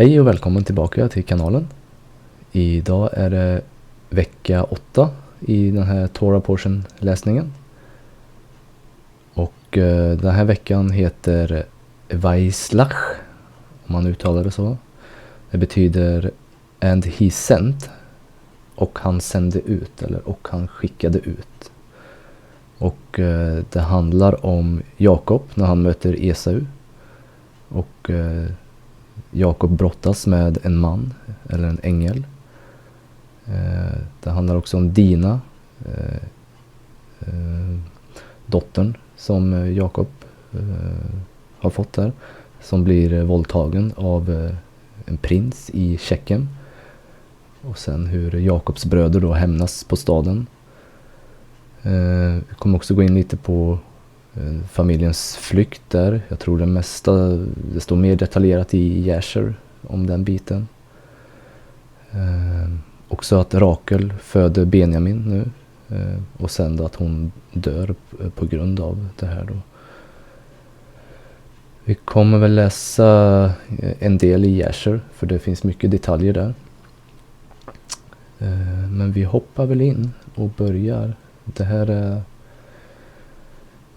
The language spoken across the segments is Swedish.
Hej och välkommen tillbaka till kanalen. Idag är det vecka 8 i den här Torah Portion läsningen. Och den här veckan heter Vaislach, om man uttalar det så. Det betyder and he sent, och han sände ut, eller och han skickade ut. Och det handlar om Jakob när han möter Esau. Och Jakob brottas med en man eller en ängel. Det handlar också om Dina, dottern som Jakob har fått där, som blir våldtagen av en prins i Tjeckien. Och sen hur Jakobs bröder då hämnas på staden. Vi kommer också gå in lite på familjens flykt där. Jag tror det står mer detaljerat i läser om den biten. Också att Rakel föder Benjamin nu. Och sen då att hon dör på grund av det här då. Vi kommer väl läsa en del i läser, för det finns mycket detaljer där. Men vi hoppar väl in och börjar. Det här är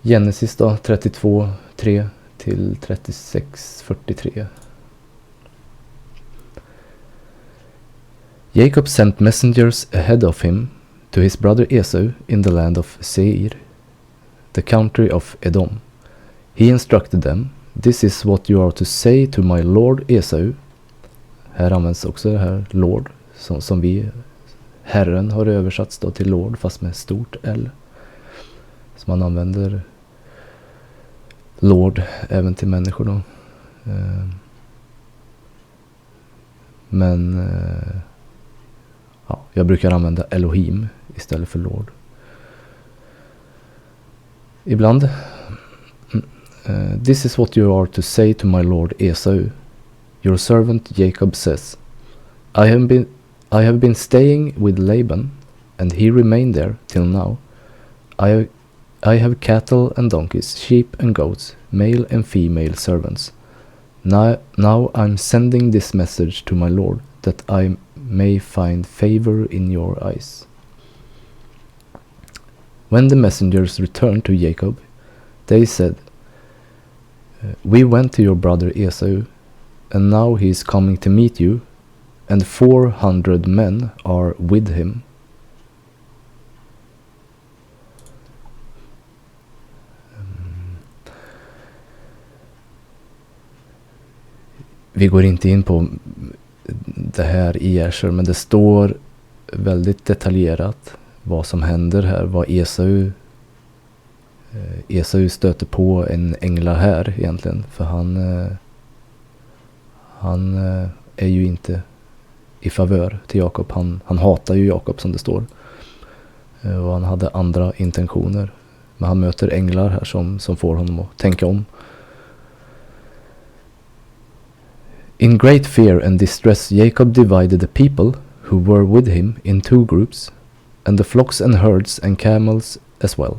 Genesis då, 32:3 till 36:43. Jacob sent messengers ahead of him to his brother Esau in the land of Seir, the country of Edom. He instructed them, "This is what you are to say to my lord Esau." Här används också det här lord, som vi, Herren, har översatts då till lord, fast med stort L. Så man använder lord även till människor då. Men jag brukar använda Elohim istället för lord. Ibland. This is what you are to say to my lord Esau. Your servant Jacob says, I have been staying with Laban, and he remained there till now. I have cattle and donkeys, sheep and goats, male and female servants. Now I'm sending this message to my lord, that I may find favor in your eyes. When the messengers returned to Jacob, they said, We went to your brother Esau, and now he is coming to meet you, and 400 men are with him. Vi går inte in på det här i läser, men det står väldigt detaljerat vad som händer här. Vad Esau stöter på en ängla här egentligen. För han är ju inte i favör till Jakob. Han hatar ju Jakob, som det står. Och han hade andra intentioner. Men han möter änglar här som får honom att tänka om. In great fear and distress, Jacob divided the people who were with him in 2 groups, and the flocks and herds and camels as well.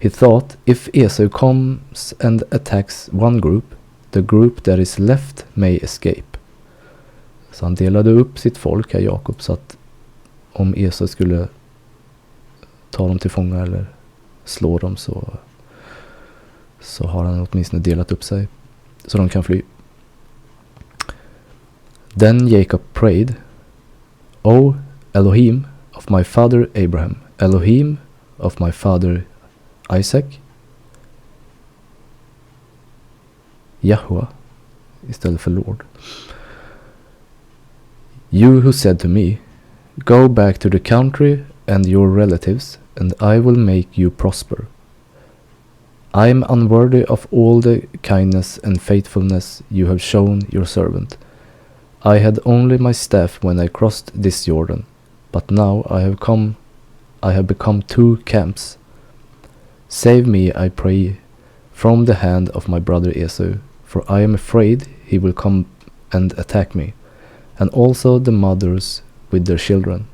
He thought, if Esau comes and attacks one group, the group that is left may escape. Så han delade upp sitt folk här, Jakob, så att om Esau skulle ta dem till fånga eller slå dem, så har han åtminstone delat upp sig så de kan fly. Then Jacob prayed, O Elohim of my father Abraham, Elohim of my father Isaac, Yahweh istället för Lord. You who said to me, Go back to the country and your relatives, and I will make you prosper. I am unworthy of all the kindness and faithfulness you have shown your servant. I had only my staff when I crossed this Jordan, but now I have become 2 camps. Save me, I pray, from the hand of my brother Esau, for I am afraid he will come and attack me, and also the mothers with their children.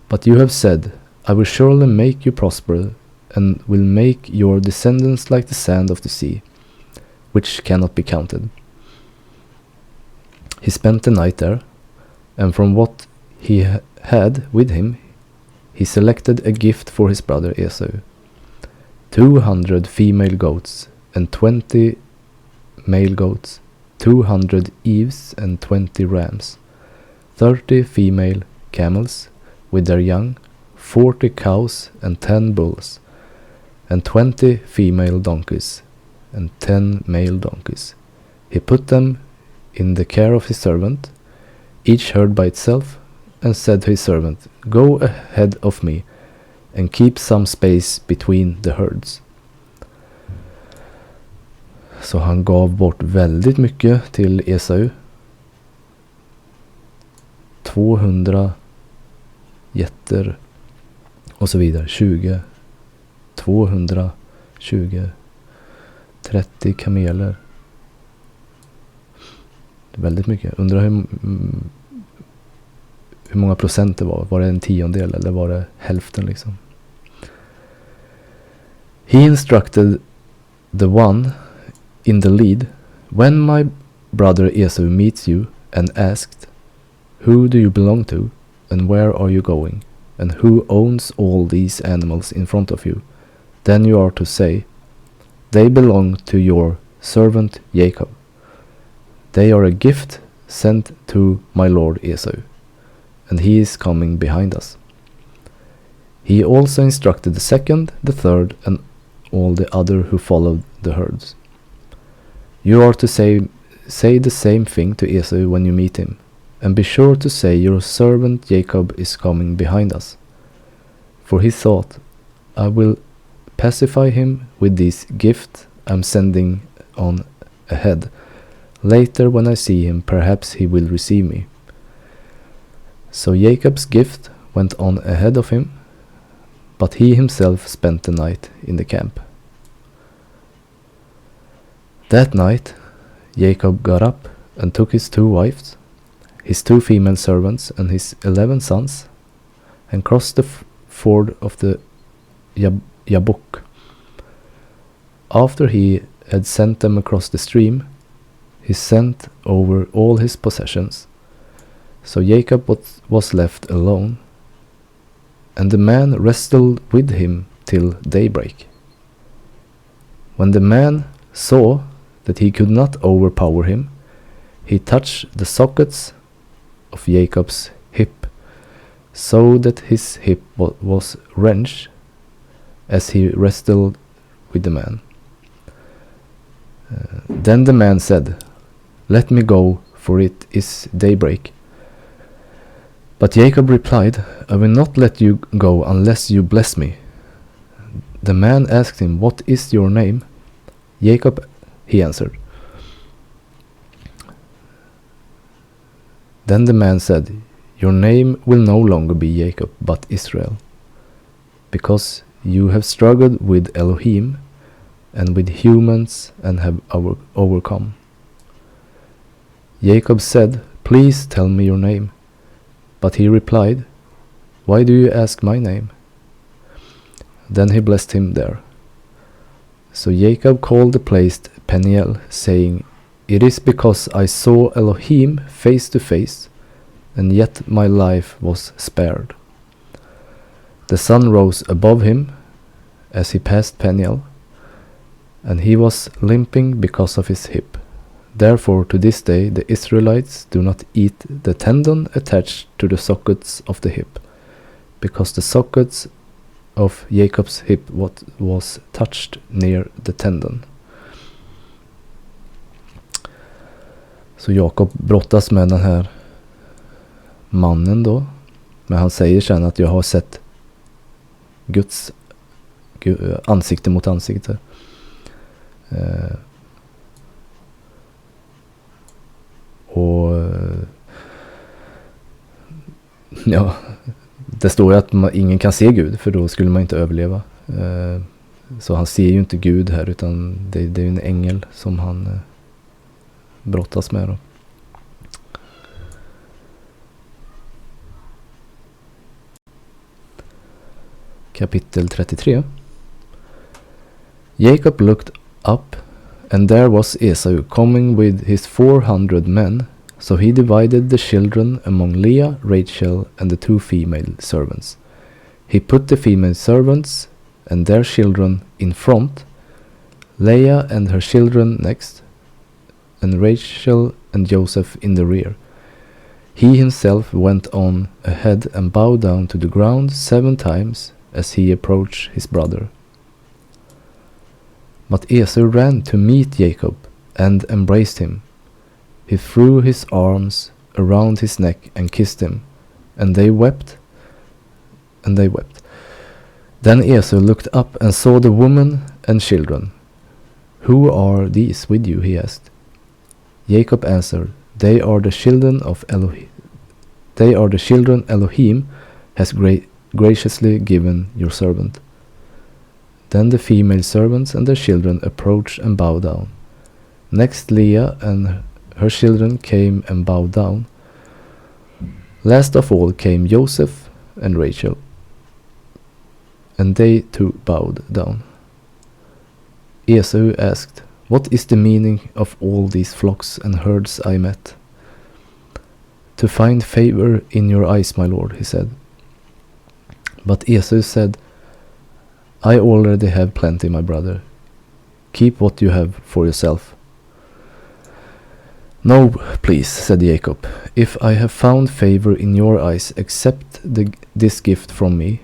But you have said, I will surely make you prosper, and will make your descendants like the sand of the sea, which cannot be counted. He spent the night there, and from what he had with him, he selected a gift for his brother Esau, 200 female goats and 20 male goats, 200 ewes and 20 rams, 30 female camels with their young, 40 cows and 10 bulls, and 20 female donkeys and 10 male donkeys. He put them in the care of his servant, each herd by itself, and said to his servant, "Go ahead of me, and keep some space between the herds." Så han gav bort väldigt mycket till Esau. 200 getter och så vidare. 30 kameler. Väldigt mycket. Undrar hur många procent det var. Var det en tiondel eller var det hälften liksom? He instructed the one in the lead, "When my brother Esau meets you and asked, 'Who do you belong to, and where are you going, and who owns all these animals in front of you?' then you are to say, 'They belong to your servant Jacob. They are a gift sent to my lord Esau, and he is coming behind us.' He also instructed the second, the third, and all the other who followed the herds. You are to say the same thing to Esau when you meet him, and be sure to say your servant Jacob is coming behind us. For he thought, I will pacify him with this gift I'm sending on ahead. Later when I see him, perhaps he will receive me." So Jacob's gift went on ahead of him, but he himself spent the night in the camp. That night Jacob got up and took his 2 wives, his 2 female servants, and his 11 sons, and crossed the ford of the Jabbok. After he had sent them across the stream, he sent over all his possessions. So Jacob was left alone, and the man wrestled with him till daybreak. When the man saw that he could not overpower him, he touched the sockets of Jacob's hip, so that his hip was wrenched as he wrestled with the man. Then the man said, "Let me go, for it is daybreak." But Jacob replied, "I will not let you go unless you bless me." The man asked him, "What is your name?" "Jacob," he answered. Then the man said, "Your name will no longer be Jacob, but Israel, because you have struggled with Elohim and with humans and have overcome." Jacob said, "Please tell me your name." But he replied, "Why do you ask my name?" Then he blessed him there. So Jacob called the place Peniel, saying, "It is because I saw Elohim face to face, and yet my life was spared." The sun rose above him as he passed Peniel, and he was limping because of his hip. Therefore to this day the Israelites do not eat the tendon attached to the sockets of the hip, because the sockets of Jacob's hip was touched near the tendon. Så Jakob brottas med den här mannen då, men han säger sen att jag har sett Guds ansikte mot ansikte. Och ja, det står ju att ingen kan se Gud, för då skulle man inte överleva. Så han ser ju inte Gud här, utan det är en ängel som han brottas med då. Kapitel 33. Jacob looked up, and there was Esau coming with his 400 men, So he divided the children among Leah, Rachel, and the 2 female servants. He put the female servants and their children in front, Leah and her children next, and Rachel and Joseph in the rear. He himself went on ahead and bowed down to the ground 7 times as he approached his brother. But Esau ran to meet Jacob and embraced him. He threw his arms around his neck and kissed him, and they wept. Then Esau looked up and saw the woman and children. "Who are these with you?" he asked. Jacob answered, They are the children of Elohim. They are the children Elohim has graciously given your servant. Then the female servants and their children approached and bowed down. Next Leah and her children came and bowed down. Last of all came Joseph and Rachel, and they too bowed down. Esau asked, What is the meaning of all these flocks and herds I met? To find favor in your eyes, my lord, he said. But Esau said, I already have plenty, my brother. Keep what you have for yourself. No, please, said Jacob. If I have found favor in your eyes, accept this gift from me.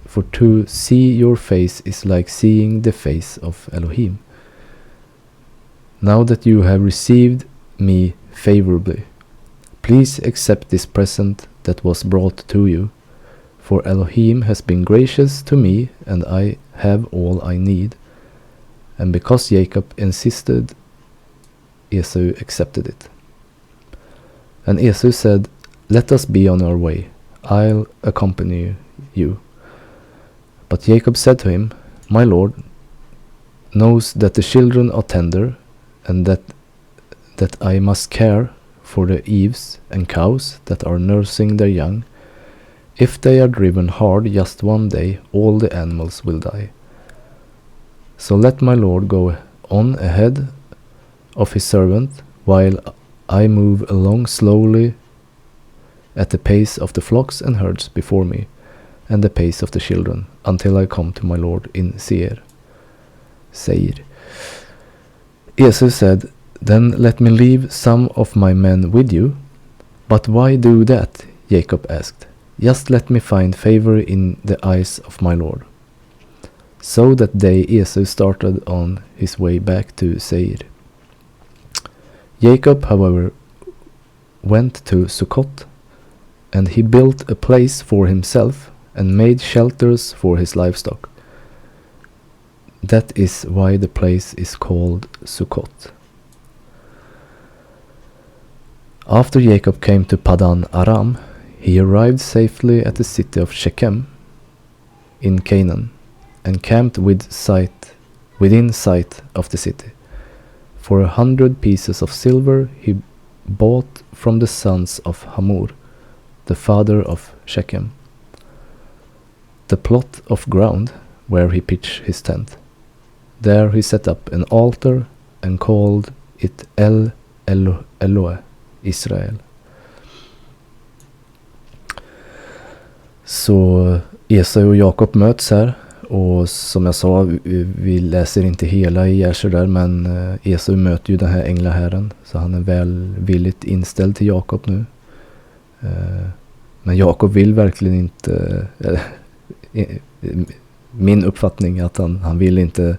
For to see your face is like seeing the face of Elohim. Now that you have received me favorably, please accept this present that was brought to you. For Elohim has been gracious to me, and I have all I need. And because Jacob insisted, Esau accepted it. And Esau said, Let us be on our way. I'll accompany you. But Jacob said to him, My lord knows that the children are tender, and that I must care for the ewes and cows that are nursing their young. If they are driven hard just one day, all the animals will die. So let my lord go on ahead of his servant, while I move along slowly at the pace of the flocks and herds before me, and the pace of the children, until I come to my lord in Seir. Esau said, Then let me leave some of my men with you. But why do that? Jacob asked. Just let me find favor in the eyes of my lord. So that day Esau started on his way back to Seir. Jacob, however, went to Sukkot, and he built a place for himself and made shelters for his livestock. That is why the place is called Sukkot. After Jacob came to Padan Aram, he arrived safely at the city of Shechem in Canaan, and camped within sight of the city. For 100 pieces of silver he bought from the sons of Hamor, the father of Shechem, the plot of ground where he pitched his tent. There he set up an altar and called it El Elohe Israel. Så Esau och Jakob möts här, och som jag sa, vi läser inte hela i Jäser där, men Esau möter ju den här änglaherren, så han är välvilligt inställd till Jakob nu. Men Jakob vill verkligen inte, min uppfattning är att han vill inte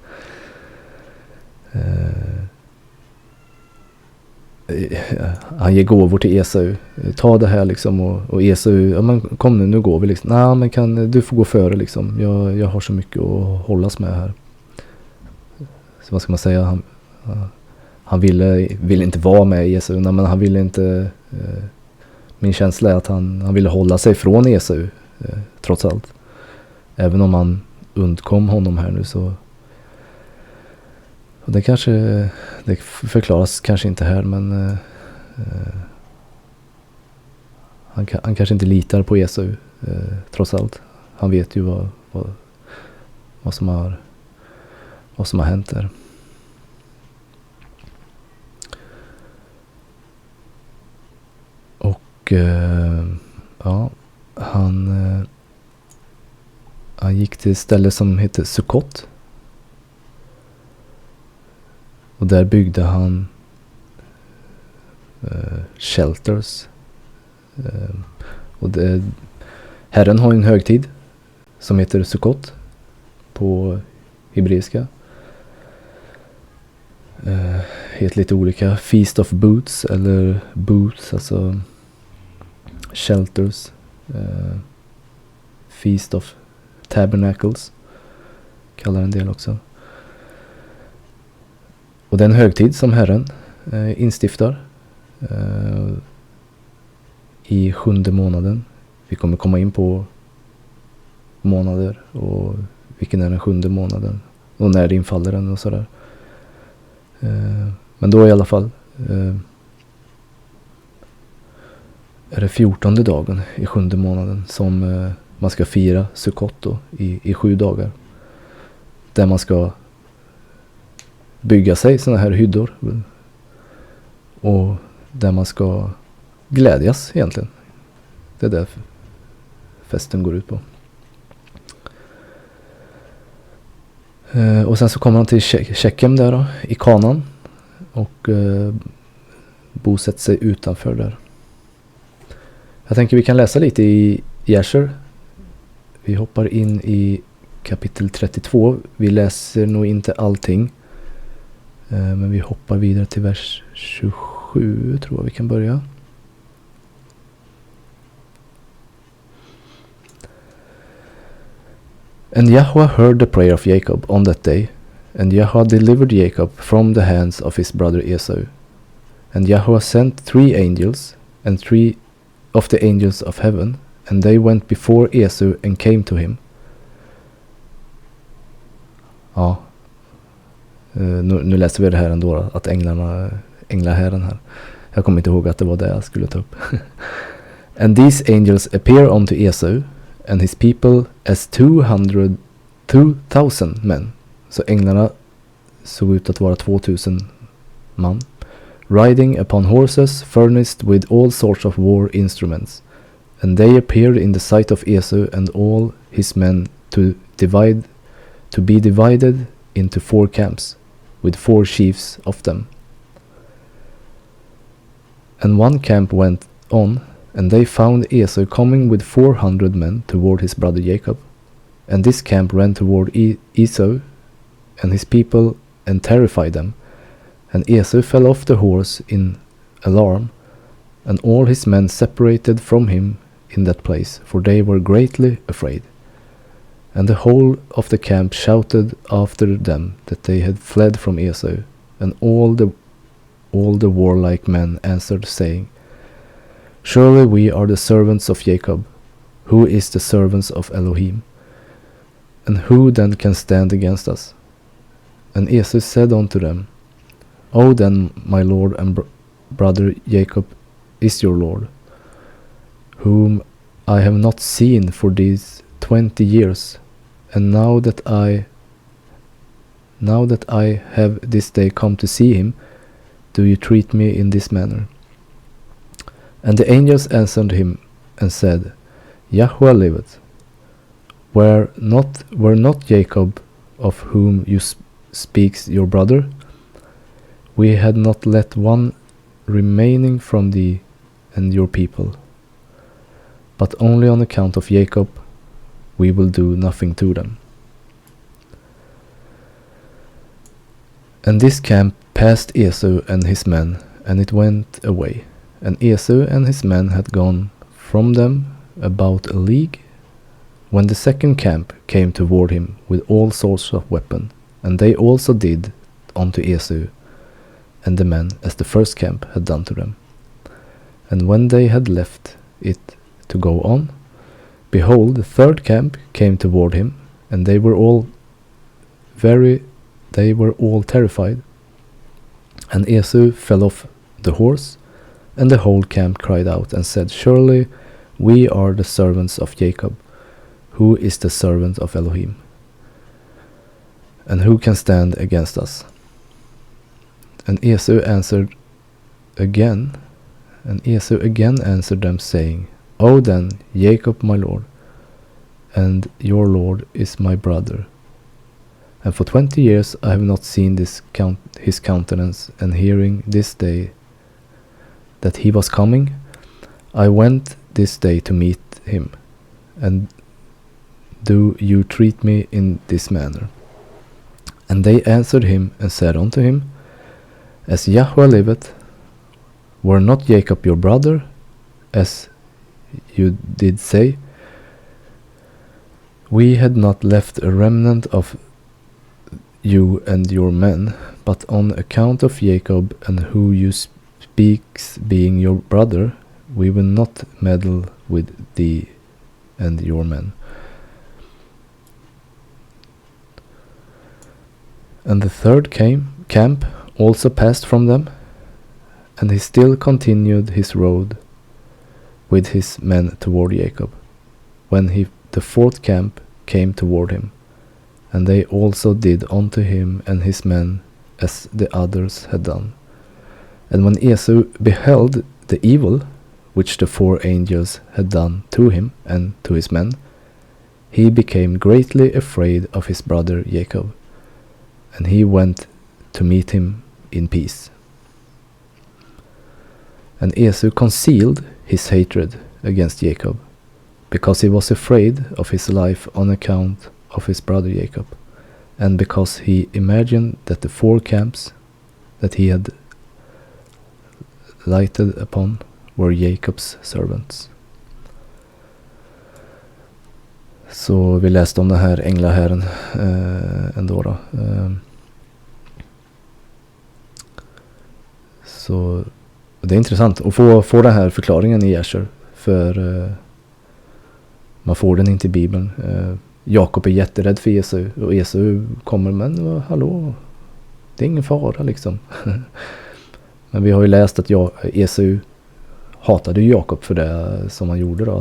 han ger gåvor till Esau. Ta det här liksom, och Esau, ja men kom nu går vi liksom. Nej, men du får gå före liksom. Jag har så mycket att hållas med här. Så vad ska man säga, han ville inte vara med Esau, men han ville inte, min känsla är att han ville hålla sig från Esau trots allt. Även om han undkom honom här nu, så och det förklaras kanske inte här, men han kanske inte litar på Esau trots allt. Han vet ju vad som har hänt där. Och ja, han gick till ett ställe som heter Sukkot. Och där byggde han shelters. Och Herren har en högtid som heter Sukkot på hebreiska. Heter lite olika. Feast of Booths eller Booths, alltså shelters. Feast of Tabernacles kallar en del också. Och den högtid som Herren instiftar i 7:e månaden. Vi kommer komma in på månader och vilken är den 7:e månaden och när det infaller den och sådär. Men då i alla fall är det 14:e dagen i 7:e månaden som man ska fira Sukkot då, i 7 dagar. Där man ska bygga sig såna här hyddor. Och där man ska glädjas egentligen. Det är det festen går ut på. Och sen så kommer han till Shekem där då, i Kanan. Och bosätter sig utanför där. Jag tänker vi kan läsa lite i Läser. Vi hoppar in i kapitel 32. Vi läser nog inte allting. Men vi hoppar vidare till vers 27 tror jag vi kan börja. And Yahweh heard the prayer of Jacob on that day, and Yahweh delivered Jacob from the hands of his brother Esau. And Yahweh sent 3 angels, and 3 of the angels of heaven, and they went before Esau and came to him. Ja, nu läser vi det här ändå, att änglahären här. Jag kommer inte ihåg att det var det jag skulle ta upp. And these angels appear unto Esau and his people as 2,000 men. Så änglarna såg ut att vara 2000 man. Riding upon horses furnished with all sorts of war instruments. And they appeared in the sight of Esau and all his men to be divided into 4 camps, with 4 chiefs of them. And one camp went on, and they found Esau coming with 400 men toward his brother Jacob. And this camp ran toward Esau and his people and terrified them. And Esau fell off the horse in alarm, and all his men separated from him in that place, for they were greatly afraid. And the whole of the camp shouted after them that they had fled from Esau, and all the warlike men answered, saying, Surely we are the servants of Jacob, who is the servants of Elohim, and who then can stand against us? And Esau said unto them, O then, my lord and brother Jacob is your lord, whom I have not seen for these 20 years, and now that I have this day come to see him, do you treat me in this manner? And the angels answered him and said, Yahweh liveth, were not Jacob, of whom you speaks, your brother? We had not let one remaining from thee and your people, but only on account of Jacob we will do nothing to them. And this camp passed Esau and his men, and it went away. And Esau and his men had gone from them about a league, when the second camp came toward him with all sorts of weapons, and they also did unto Esau and the men as the first camp had done to them. And when they had left it to go on, behold, the third camp came toward him, and they were all terrified. And Esau fell off the horse, and the whole camp cried out and said, Surely we are the servants of Jacob, who is the servant of Elohim, and who can stand against us? And Esau answered again And Esau again answered them, saying, O then, Jacob my lord, and your lord is my brother. And for 20 years I have not seen his countenance, and hearing this day that he was coming, I went this day to meet him. And do you treat me in this manner? And they answered him and said unto him, As Yahweh liveth, were not Jacob your brother, as you did say? We had not left a remnant of you and your men, but on account of Jacob and who you speaks being your brother, we will not meddle with thee and your men. And the third camp also passed from them, and he still continued his road with his men toward Jacob, when the fourth camp came toward him, and they also did unto him and his men as the others had done. And when Esau beheld the evil which the 4 angels had done to him and to his men, he became greatly afraid of his brother Jacob, and he went to meet him in peace. And Esau concealed his hatred against Jacob, because he was afraid of his life on account of his brother Jacob, and because he imagined that the 4 camps that he had lighted upon were Jacobs servants. Så vi läste om den här änglahären ändå då. Så det är intressant att få den här förklaringen i Esau, för man får den inte i Bibeln. Jakob är jätterädd för Esau, och Esau kommer, men hallå, det är ingen fara liksom. Men vi har ju läst att Esau hatade Jakob för det som han gjorde då,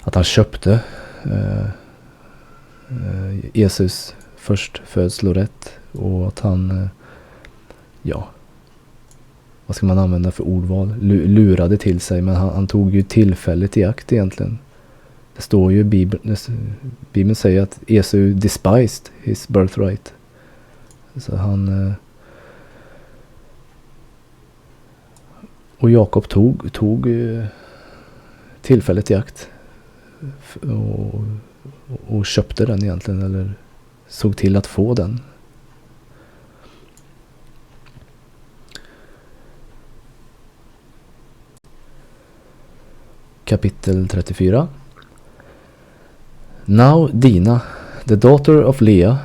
att han köpte Esaus förstfödslorätt, och att han vad ska man använda för ordval, lurade till sig, men han tog ju tillfället i akt egentligen. Det står ju i Bibeln säger att Esau despised his birthright. Så och Jakob tog tillfället i akt och köpte den egentligen, eller såg till att få den. Kapitel 34. Now Dinah, the daughter of Leah,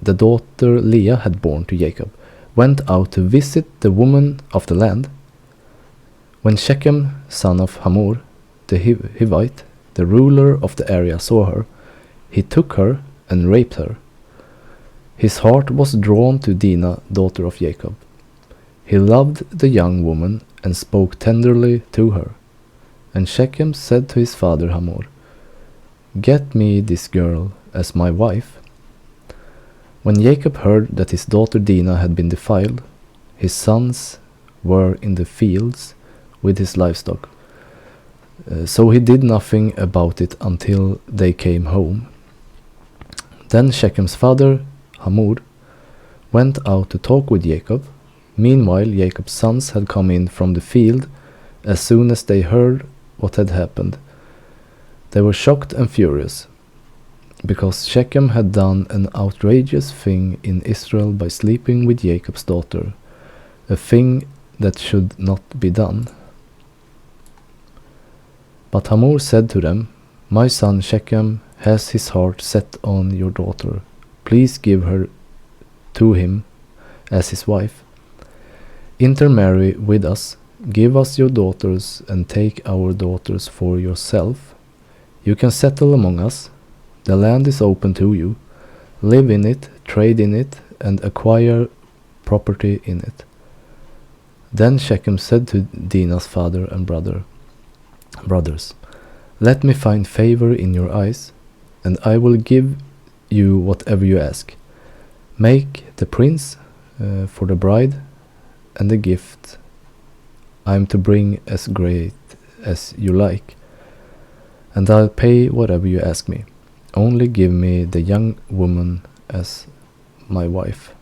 the daughter Leah had born to Jacob, went out to visit the woman of the land. When Shechem, son of Hamor, the Hivite, the ruler of the area, saw her, he took her and raped her. His heart was drawn to Dinah, daughter of Jacob. He loved the young woman and spoke tenderly to her. And Shechem said to his father Hamor, Get me this girl as my wife. When Jacob heard that his daughter Dinah had been defiled, his sons were in the fields with his livestock. So he did nothing about it until they came home. Then Shechem's father, Hamor, went out to talk with Jacob. Meanwhile, Jacob's sons had come in from the field as soon as they heard what had happened. They were shocked and furious, because Shechem had done an outrageous thing in Israel by sleeping with Jacob's daughter, a thing that should not be done. But Hamor said to them, My son Shechem has his heart set on your daughter. Please give her to him as his wife. Intermarry with us. Give us your daughters and take our daughters for yourself. You can settle among us. The land is open to you. Live in it, trade in it, and acquire property in it. Then Shechem said to Dinah's father and brothers, Let me find favor in your eyes, and I will give you whatever you ask. Make the prince for the bride, and the gift I am to bring as great as you like, and I'll pay whatever you ask me. Only give me the young woman as my wife."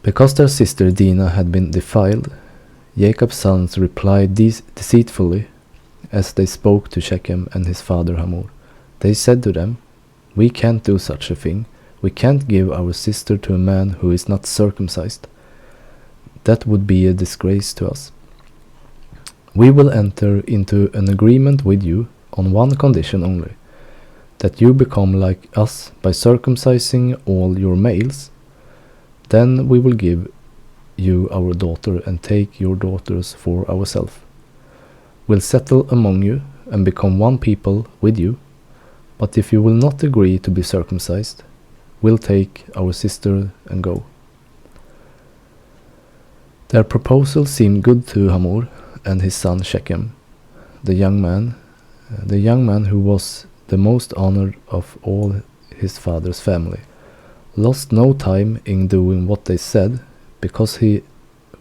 Because their sister Dinah had been defiled, Jacob's sons replied deceitfully as they spoke to Shechem and his father Hamor. They said to them, "We can't do such a thing. We can't give our sister to a man who is not circumcised. That would be a disgrace to us. We will enter into an agreement with you on one condition only, that you become like us by circumcising all your males. Then we will give you our daughter and take your daughters for ourselves. We'll settle among you and become one people with you. But if you will not agree to be circumcised, we'll take our sister and go." Their proposal seemed good to Hamor and his son Shechem, the young man who was the most honored of all his father's family, lost no time in doing what they said, because he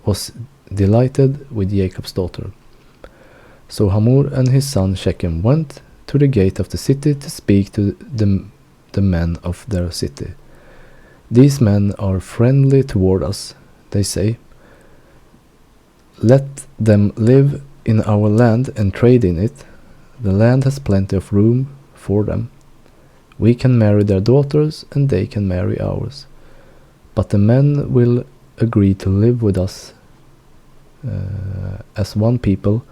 was delighted with Jacob's daughter. So Hamor and his son Shechem went to the gate of the city to speak to the men of their city. "These men are friendly toward us," they say. "Let them live in our land and trade in it. The land has plenty of room for them. We can marry their daughters and they can marry ours. But the men will agree to live with us as one people,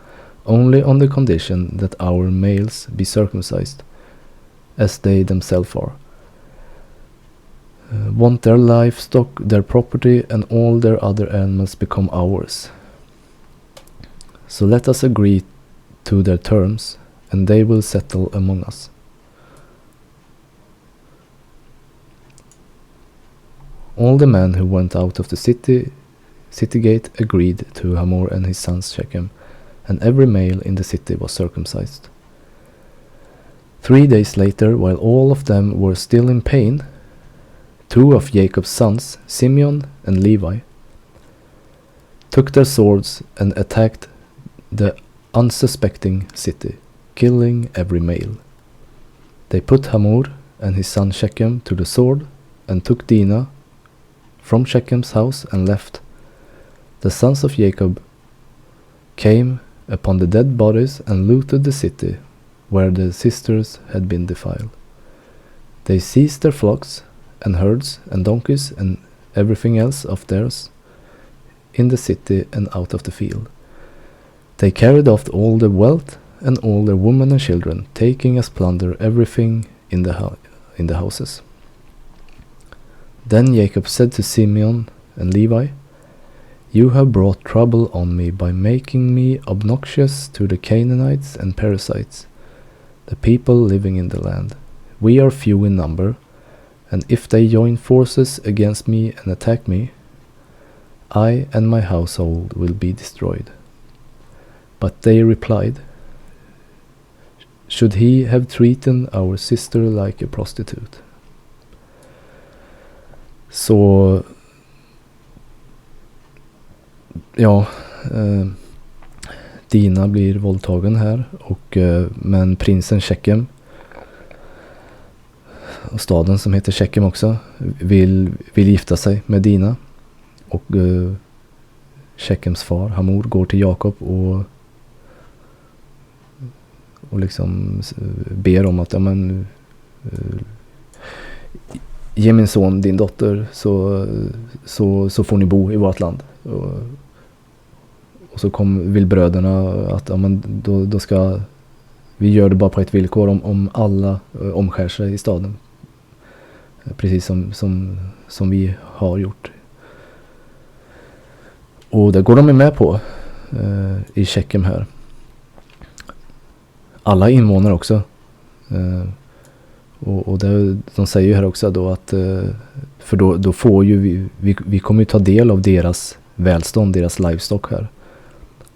only on the condition that our males be circumcised, as they themselves are. Want their livestock, their property, and all their other animals become ours. So let us agree to their terms, and they will settle among us." All the men who went out of the city gate agreed to Hamor and his sons Shechem, and every male in the city was circumcised. 3 days later, while all of them were still in pain, 2 of Jacob's sons, Simeon and Levi, took their swords and attacked the unsuspecting city, killing every male. They put Hamor and his son Shechem to the sword and took Dinah from Shechem's house and left. The sons of Jacob came upon the dead bodies and looted the city where the sisters had been defiled. They seized their flocks and herds and donkeys and everything else of theirs in the city and out of the field. They carried off all the wealth and all their women and children, taking as plunder everything in the houses. Then Jacob said to Simeon and Levi, "You have brought trouble on me by making me obnoxious to the Canaanites and Perizzites, the people living in the land. We are few in number, and if they join forces against me and attack me, I and my household will be destroyed." But they replied, "Should he have treated our sister like a prostitute?" Så ja, Dina blir våldtagen här, men prinsen Shechem och staden som heter Shechem också vill gifta sig med Dina, och Shechems far Hamor går till Jakob och liksom ber om att ge min son din dotter, så får ni bo i vårt land. Och så vill bröderna att då ska vi göra det bara på ett villkor, om alla omskär sig i staden, precis som vi har gjort. Och det går de med på i Shechem här. Alla invånare också. Och de säger ju här också då att för då får ju vi kommer ju ta del av deras välstånd, deras livestock här.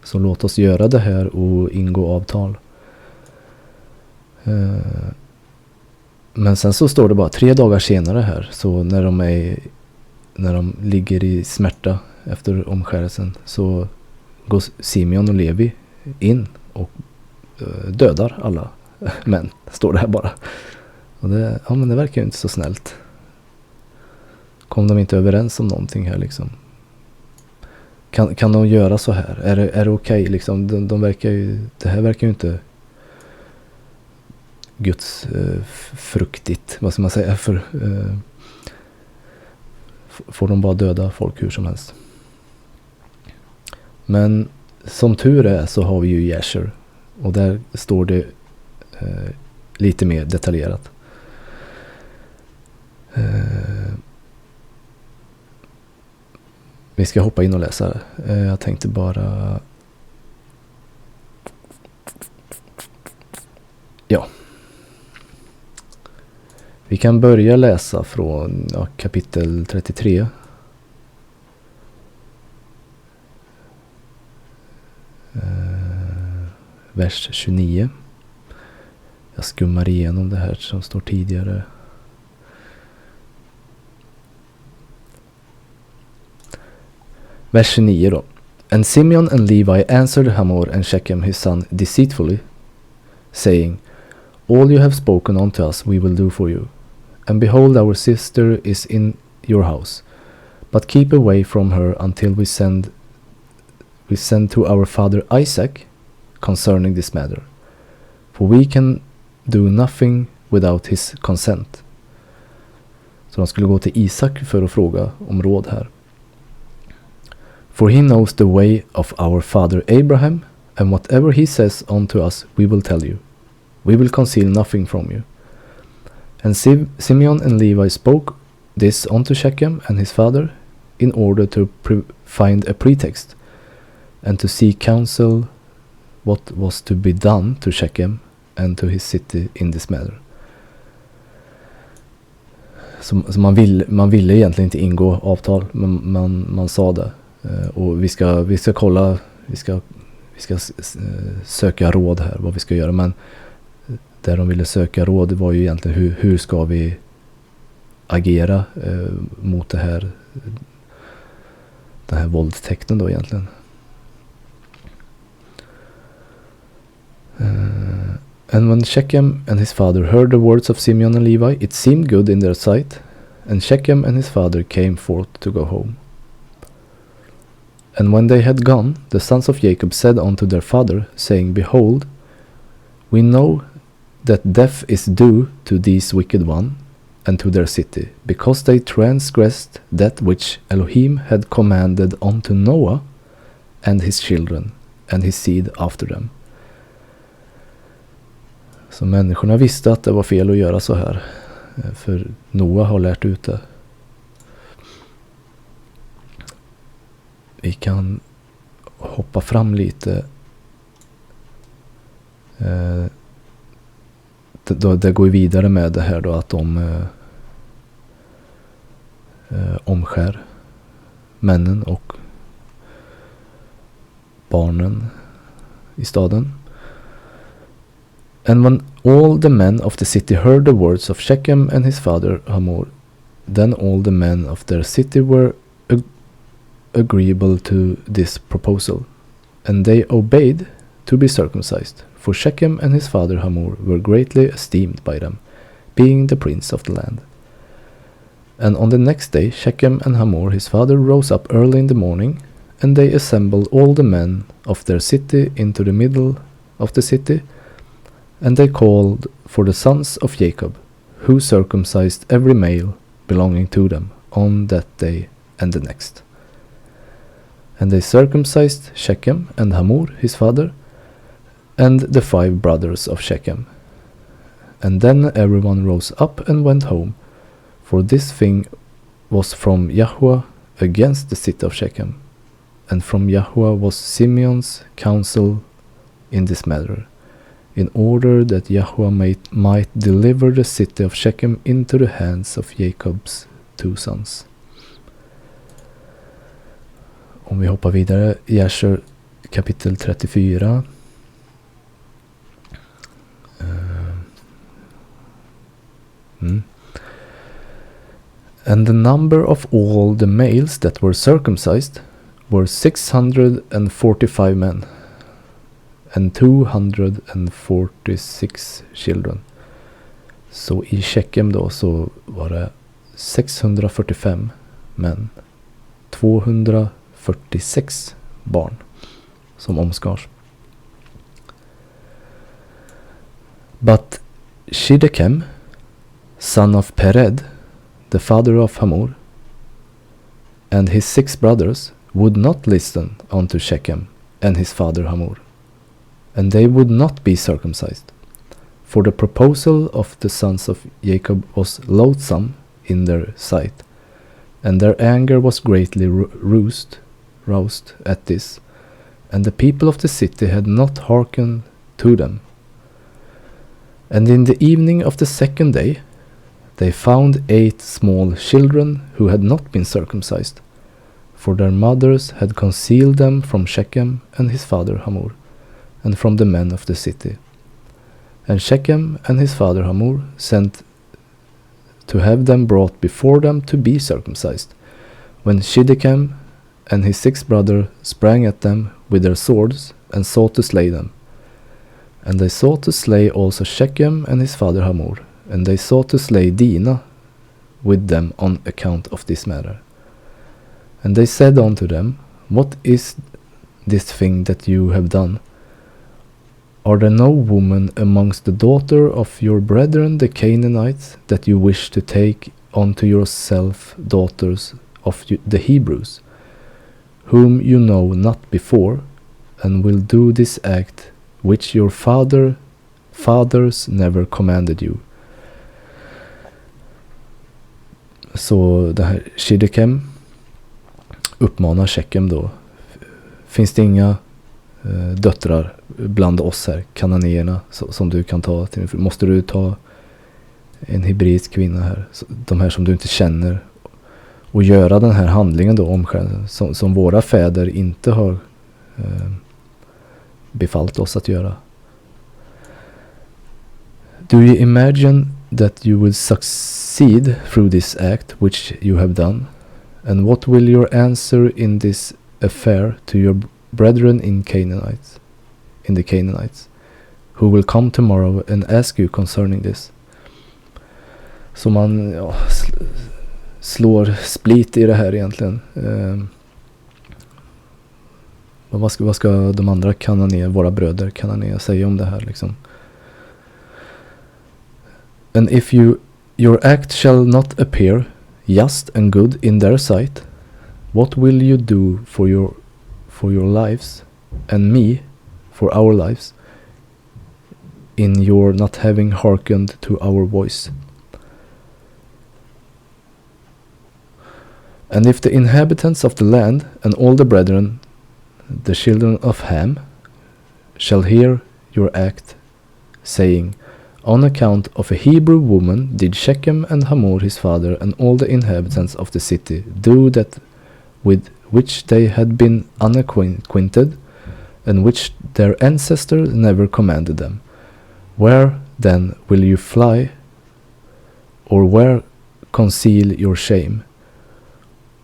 Så låt oss göra det här och ingå avtal. Men sen så står det bara 3 dagar senare här, så när de ligger i smärta efter omskärelsen så går Simeon och Levi in och dödar alla män, står det här bara. Och men det verkar ju inte så snällt. Kom de inte överens om någonting här liksom? Kan de göra så här? Är det okej liksom? De verkar ju, det här verkar ju inte Guds fruktigt, vad ska man säga, får de bara döda folk hur som helst. Men som tur är så har vi ju läser, och där står det lite mer detaljerat. Vi ska hoppa in och läsa. Jag tänkte bara... Ja. Vi kan börja läsa från kapitel 33. Vers 29. Jag skummar igenom det här som står tidigare. Vers 29 då. And Simeon and Levi answered Hamor and Shechem his son deceitfully, saying, All you have spoken unto us we will do for you. And behold, our sister is in your house. But keep away from her until we send to our father Isaac concerning this matter. For we can do nothing without his consent. Så de skulle gå till Isak för att fråga om råd här. For he knows the way of our father Abraham, and whatever he says unto us we will tell you. We will conceal nothing from you. And Simeon and Levi spoke this unto Shechem and his father, in order to find a pretext, and to seek counsel what was to be done to Shechem and to his city in this matter. Så man ville egentligen inte ingå avtal, men man sa det. Och vi ska kolla, vi ska söka råd här vad vi ska göra, men där de ville söka råd var ju egentligen hur ska vi agera mot den här våldtäkten då egentligen. And when Shechem and his father heard the words of Simeon and Levi, it seemed good in their sight, and Shechem and his father came forth to go home. And when they had gone, the sons of Jacob said unto their father, saying, Behold, we know that death is due to these wicked one and to their city, because they transgressed that which Elohim had commanded unto Noah and his children and his seed after them. Så människorna visste att det var fel att göra så här, för Noah har lärt ut det. Vi kan hoppa fram lite. Det går vidare med det här då, att de omskär männen och barnen i staden. And when all the men of the city heard the words of Shechem and his father Hamor, then all the men of their city were agreeable to this proposal, and they obeyed to be circumcised, for Shechem and his father Hamor were greatly esteemed by them, being the prince of the land. And on the next day Shechem and Hamor his father rose up early in the morning, and they assembled all the men of their city into the middle of the city, and they called for the sons of Jacob, who circumcised every male belonging to them on that day and the next. And they circumcised Shechem and Hamor his father, and the 5 brothers of Shechem. And then everyone rose up and went home, for this thing was from Yahweh against the city of Shechem, and from Yahweh was Simeon's counsel in this matter, in order that Yahweh might deliver the city of Shechem into the hands of Jacob's 2 sons. Om vi hoppar vidare, Jasher kapitel 34. And the number of all the males that were circumcised, were 645 men and 246 children. Så i Shekem då så var det 645 män, 246 barn som omskars. But Shiddekem, son of Pered, the father of Hamor, and his 6 brothers would not listen unto Shechem and his father Hamor, and they would not be circumcised. For the proposal of the sons of Jacob was loathsome in their sight, and their anger was greatly roused at this, and the people of the city had not hearkened to them. And in the evening of the 2nd day, they found 8 small children who had not been circumcised, for their mothers had concealed them from Shechem and his father Hamor, and from the men of the city. And Shechem and his father Hamor sent to have them brought before them to be circumcised, when Shiddekem and his 6 brothers sprang at them with their swords, and sought to slay them. And they sought to slay also Shechem and his father Hamor, and they sought to slay Dinah with them on account of this matter. And they said unto them, What is this thing that you have done? Are there no women amongst the daughter of your brethren the Canaanites, that you wish to take unto yourself daughters of the Hebrews, whom you know not before, and will do this act which your fathers never commanded you? Så det här Shiddekem uppmanar Shechem då. Finns det inga döttrar bland oss här, kananéerna, som du kan ta till? Måste du ta en hebreisk kvinna här, de här som du inte känner, och göra den här handlingen då, omskärelsen, som våra fäder inte har befallt oss att göra? Do you imagine that you will succeed through this act which you have done? And what will your answer in this affair to your brethren in the Canaanites, who will come tomorrow and ask you concerning this? Så man slår split i det här egentligen. Vad ska de andra våra bröder kananéer säga om det här liksom? And if your act shall not appear just and good in their sight, what will you do for your lives, and me for our lives, in your not having hearkened to our voice? And if the inhabitants of the land and all the brethren, the children of Ham, shall hear your act, saying, On account of a Hebrew woman did Shechem and Hamor his father and all the inhabitants of the city do that with which they had been unacquainted, and which their ancestors never commanded them, where then will you fly, or where conceal your shame,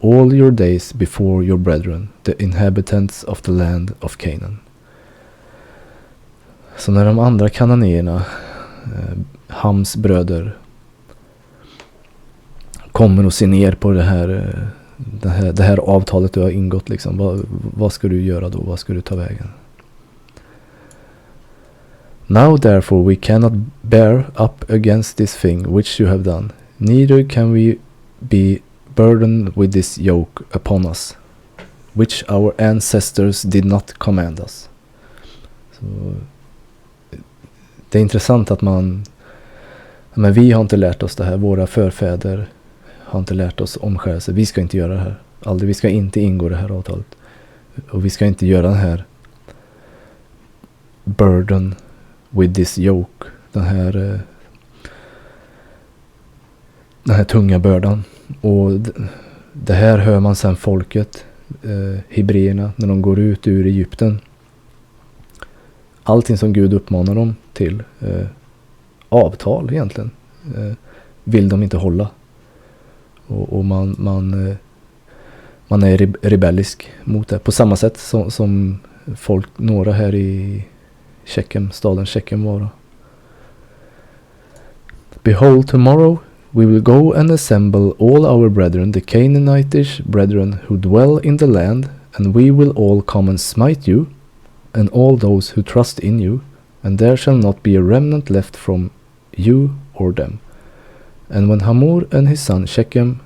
all your days before your brethren, the inhabitants of the land of Canaan? Så när de andra kananéerna, Hams bröder, kommer och ser ner på det här avtalet du har ingått liksom, vad ska du göra då? Vad ska du ta vägen? Now therefore we cannot bear up against this thing which you have done, neither can we be burdened with this yoke upon us, which our ancestors did not command us. Så det är intressant att men vi har inte lärt oss det här, våra förfäder har inte lärt oss omskärelse. Vi ska inte göra det här. Aldrig, vi ska inte ingå det här avtalet. Och vi ska inte göra den här burden with this yoke. Den här tunga bördan. Och det här hör man sen folket, hebreerna, när de går ut ur Egypten. Allting som Gud uppmanar dem till, avtal egentligen, vill de inte hålla. Och man man är rebellisk mot det. På samma sätt som några här i staden Shechem var. Behold, tomorrow we will go and assemble all our brethren, the Canaanitish brethren who dwell in the land, and we will all come and smite you, and all those who trust in you, and there shall not be a remnant left from you or them. And when Hamor and his son Shechem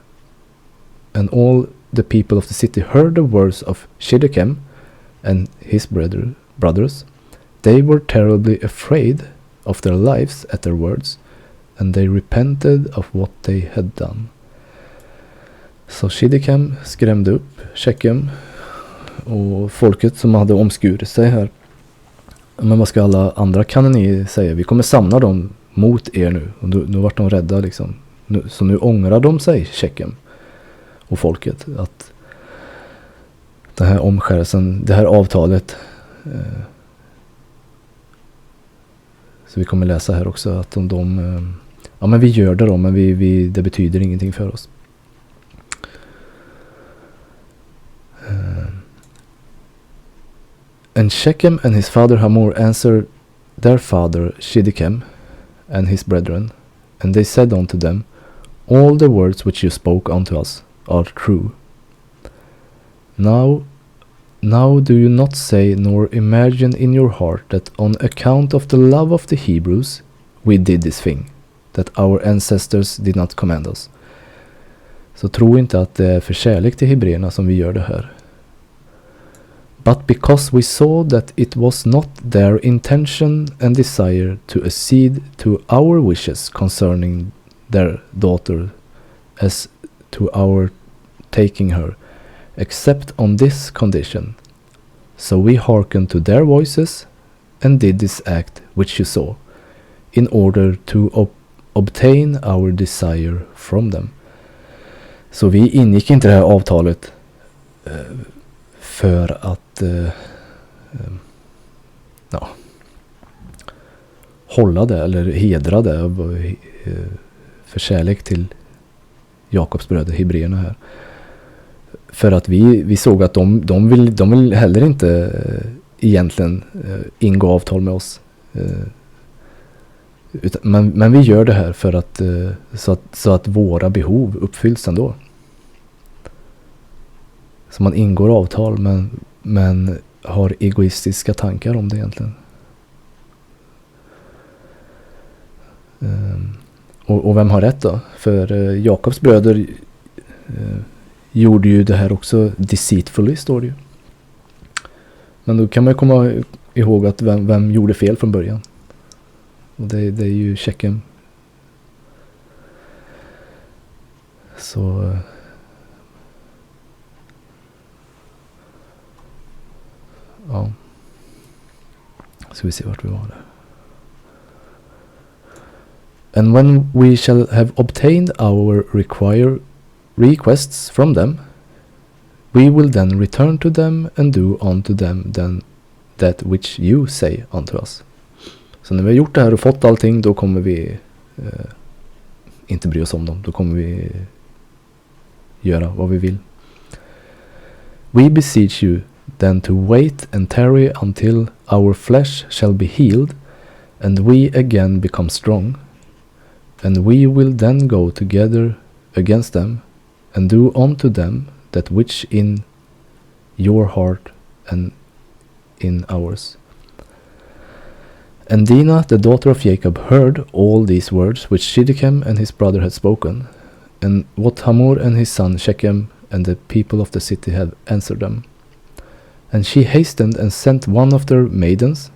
and all the people of the city heard the words of Shiddekem and his brothers, they were terribly afraid of their lives at their words, and they repented of what they had done. Så Shiddekem skrämde upp Shechem och folket som hade omskurit sig här. Men vad ska alla andra kananier säga? Vi kommer samla dem mot er nu. Och nu vart de rädda liksom. Så nu ångrar de sig, Shechem och folket, att den här omskärelsen, det här avtalet, så vi kommer läsa här också att ja men vi gör det då, men det betyder ingenting för oss. And Shechem and his father Hamor answered their father Shiddekem and his brethren, and they said unto them, all the words which you spoke unto us are true. Now do you not say nor imagine in your heart that on account of the love of the Hebrews we did this thing, that our ancestors did not command us. Så tro inte att det är för kärlek till hebreerna som vi gör det här. But because we saw that it was not their intention and desire to accede to our wishes concerning their daughter as to our taking her, except on this condition. So we hearkened to their voices and did this act which you saw, in order to obtain our desire from them. Så vi ingick inte det här avtalet för att hålla det eller hedra det för kärlek till Jakobs bröder, hebreerna här. För att vi såg att de vill heller inte egentligen ingå avtal med oss. Men vi gör det här för att så att våra behov uppfylls ändå. Så man ingår avtal men har egoistiska tankar om det egentligen. Och vem har rätt då? För Jakobs bröder gjorde ju det här också deceitfully, står det ju. Men då kan man komma ihåg att vem gjorde fel från början. Och det är ju Shechem. Så ja. Ska vi se vart vi var där. And when we shall have obtained our requests from them, we will then return to them and do unto them that which you say unto us. Så när vi har gjort det här och fått allting, då kommer vi inte bry oss om dem. Då kommer vi göra vad vi vill. We beseech you then to wait and tarry until our flesh shall be healed, and we again become strong. And we will then go together against them, and do unto them that which in your heart and in ours. And Dinah, the daughter of Jacob, heard all these words which Shiddekem and his brother had spoken, and what Hamor and his son Shechem and the people of the city had answered them. And she hastened and sent one of her maidens,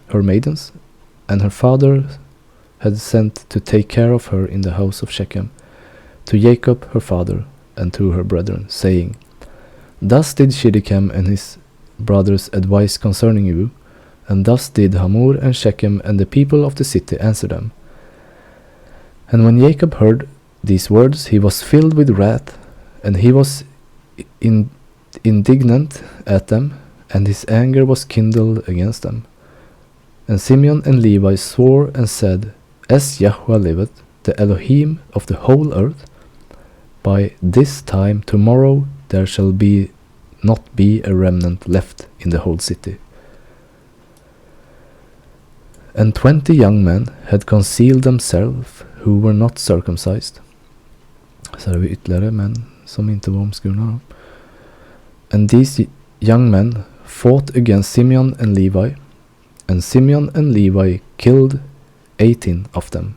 and her father had sent to take care of her in the house of Shechem, to Jacob her father, and to her brethren, saying, Thus did Shiddekem and his brothers advise concerning you, and thus did Hamor and Shechem and the people of the city answer them. And when Jacob heard these words, he was filled with wrath, and he was indignant at them, and his anger was kindled against them. And Simeon and Levi swore and said, As Yahweh liveth, the Elohim of the whole earth, by this time tomorrow there shall be not be a remnant left in the whole city. And 20 young men had concealed themselves who were not circumcised. Så har vi ytterligare män som inte var omskurna då. And these young men fought against Simeon and Levi, and Simeon and Levi killed 18 of them,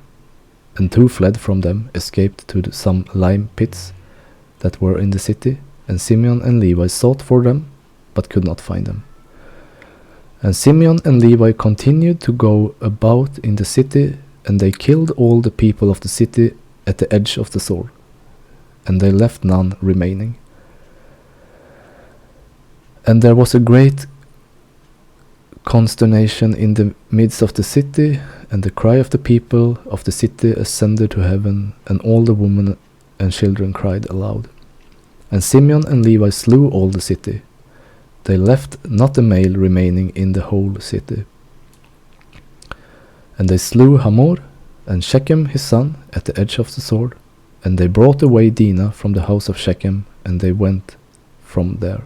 and 2 fled from them, escaped to some lime pits that were in the city, and Simeon and Levi sought for them, but could not find them. And Simeon and Levi continued to go about in the city, and they killed all the people of the city at the edge of the sword, and they left none remaining. And there was a great consternation in the midst of the city, and the cry of the people of the city ascended to heaven, and all the women and children cried aloud. And Simeon and Levi slew all the city. They left not a male remaining in the whole city. And they slew Hamor and Shechem his son at the edge of the sword, and they brought away Dinah from the house of Shechem, and they went from there.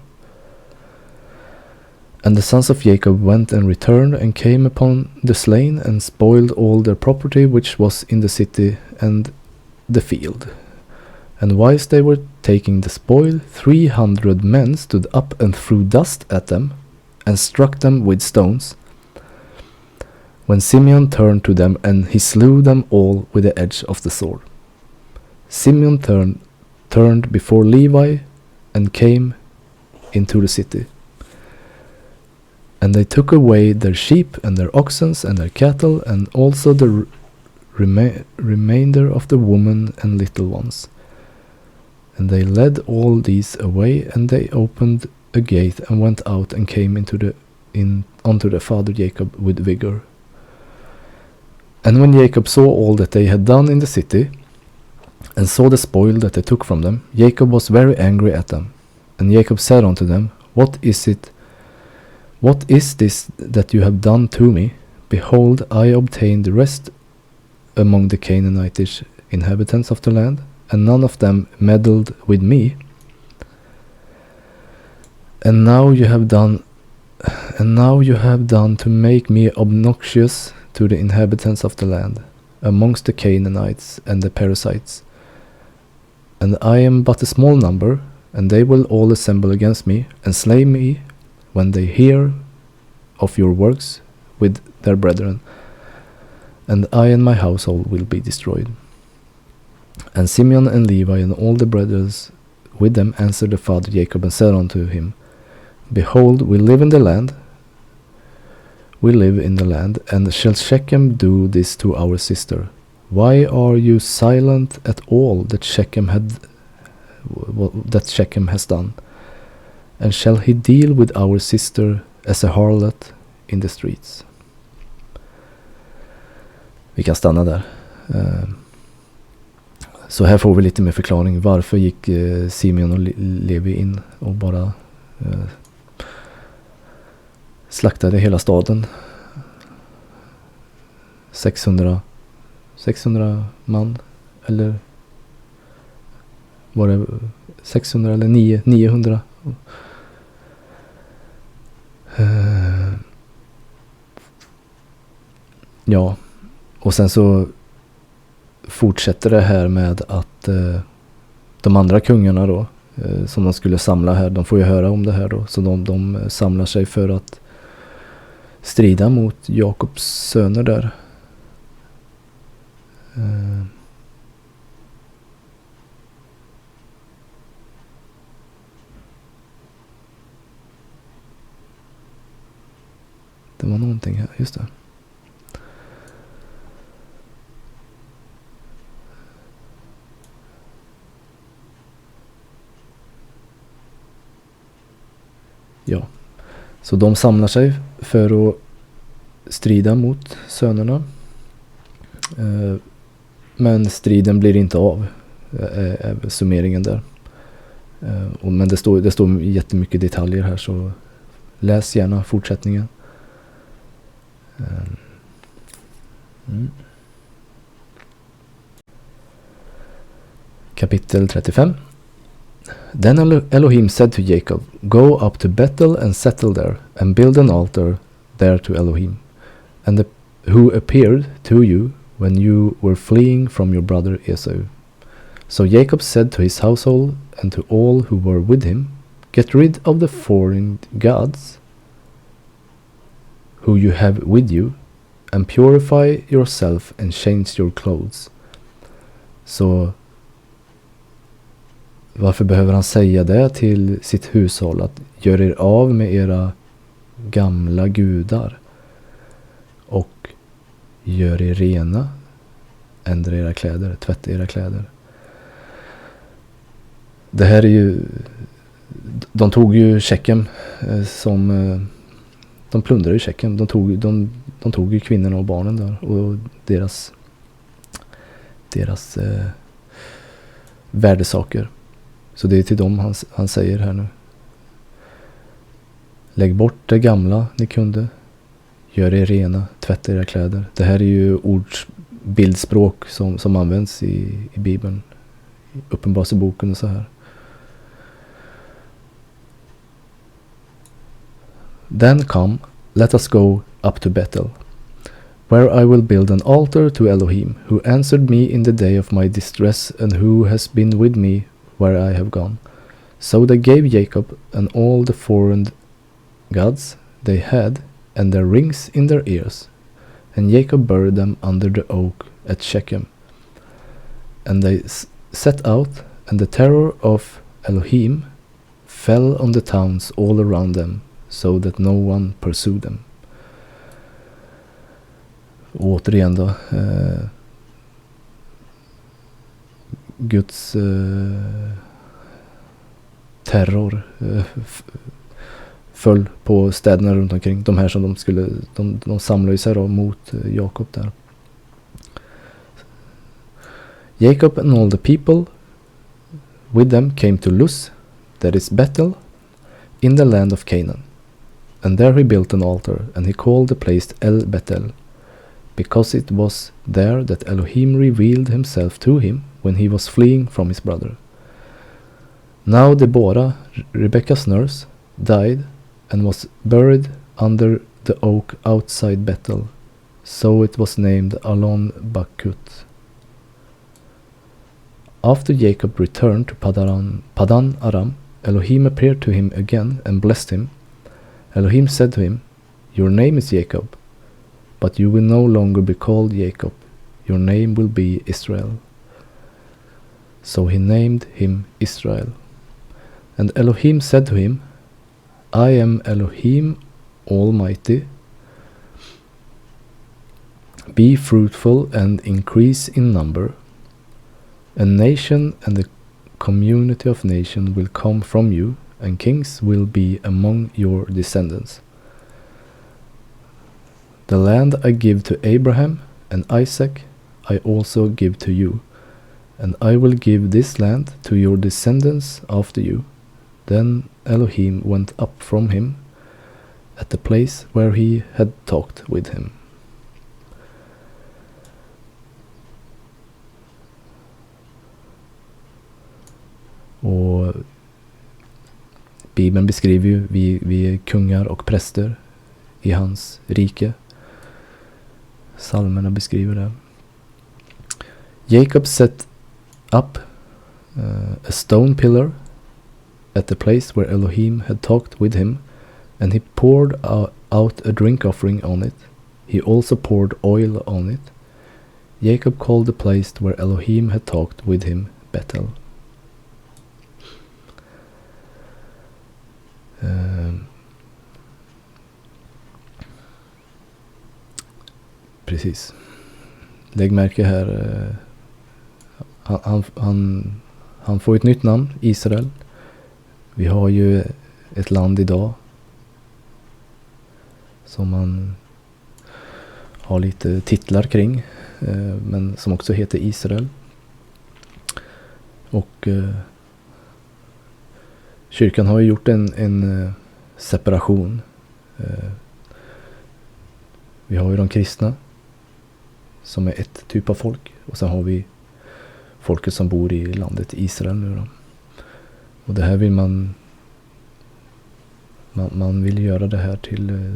And the sons of Jacob went and returned, and came upon the slain, and spoiled all their property which was in the city and the field. And whilst they were taking the spoil, 300 men stood up and threw dust at them, and struck them with stones. When Simeon turned to them, and he slew them all with the edge of the sword. Simeon turned before Levi, and came into the city. And they took away their sheep and their oxen and their cattle, and also the remainder of the women and little ones. And they led all these away, and they opened a gate and went out and came unto their father Jacob with vigor. And when Jacob saw all that they had done in the city, and saw the spoil that they took from them, Jacob was very angry at them. And Jacob said unto them, What is this that you have done to me? Behold, I obtained the rest among the Canaanitish inhabitants of the land, and none of them meddled with me. And now you have done to make me obnoxious to the inhabitants of the land, amongst the Canaanites and the Perizzites. And I am but a small number, and they will all assemble against me, and slay me when they hear of your works with their brethren, and I and my household will be destroyed. And Simeon and Levi and all the brothers with them answered the father Jacob, and said unto him, Behold, we live in the land, and shall Shechem do this to our sister? Why are you silent at all that Shechem has done? And shall he deal with our sister as a harlot in the streets? Vi kan stanna där. Så här får vi lite mer förklaring. Varför gick Simeon och Levi in och bara slaktade hela staden? 600 man, eller var det 600 eller 900? Ja, och sen så fortsätter det här med att de andra kungarna då, som de skulle samla här, de får ju höra om det här då, så de samlar sig för att strida mot Jakobs söner där. Det var någonting här, just det. Ja, så de samlar sig för att strida mot sönerna. Men striden blir inte av, är summeringen där. Men det står jättemycket detaljer här, så läs gärna fortsättningen. Kapitel 35. Then Elohim said to Jacob, "Go up to Bethel and settle there, and build an altar there to Elohim, and who appeared to you when you were fleeing from your brother Esau." So Jacob said to his household and to all who were with him, "Get rid of the foreign gods who you have with you, and purify yourself and change your clothes." Så varför behöver han säga det till sitt hushåll? Att gör er av med era gamla gudar och gör er rena, ändra era kläder, tvätta era kläder. Det här är ju, de tog ju Shekem som, de plundrade ju Shekem. De tog ju kvinnorna och barnen där och deras värdesaker. Så det är till dem han säger här nu. Lägg bort det gamla ni kunde. Gör er rena, tvätta era kläder. Det här är ju bildspråk som används i Bibeln. I Uppenbarelseboken och så här. Then come, let us go up to Bethel, where I will build an altar to Elohim, who answered me in the day of my distress, and who has been with me where I have gone. So they gave Jacob and all the foreign gods they had, and their rings in their ears. And Jacob buried them under the oak at Shechem. And they set out, and the terror of Elohim fell on the towns all around them, so that no one pursued them. Och återigen då, Guds terror föll på städerna runt omkring. De här som de samlade sig då mot Jakob där. Jacob and all the people with them came to Luz, that is Bethel, in the land of Canaan. And there he built an altar, and he called the place El Bethel, because it was there that Elohim revealed himself to him when he was fleeing from his brother. Now Deborah, Rebekah's nurse, died and was buried under the oak outside Bethel, so it was named Alon Bakut. After Jacob returned to Padan Aram, Elohim appeared to him again and blessed him. Elohim said to him, "Your name is Jacob, but you will no longer be called Jacob. Your name will be Israel." So he named him Israel. And Elohim said to him, "I am Elohim Almighty. Be fruitful and increase in number. A nation and a community of nations will come from you, and kings will be among your descendants. The land I give to Abraham and Isaac I also give to you, and I will give this land to your descendants after you." Then Elohim went up from him at the place where he had talked with him. Och Bibeln beskriver ju vi är kungar och präster i hans rike. Psalmerna beskriver det. Jacob set up a stone pillar at the place where Elohim had talked with him, and he poured out a drink offering on it. He also poured oil on it. Jacob called the place where Elohim had talked with him Bethel. Precis. Lägg märke här. Han får ett nytt namn, Israel. Vi har ju ett land idag som man har lite titlar kring, men som också heter Israel. Och kyrkan har ju gjort en separation. Vi har ju de kristna som är ett typ av folk, och sen har vi folket som bor i landet Israel nu då. Och det här vill man vill göra det här till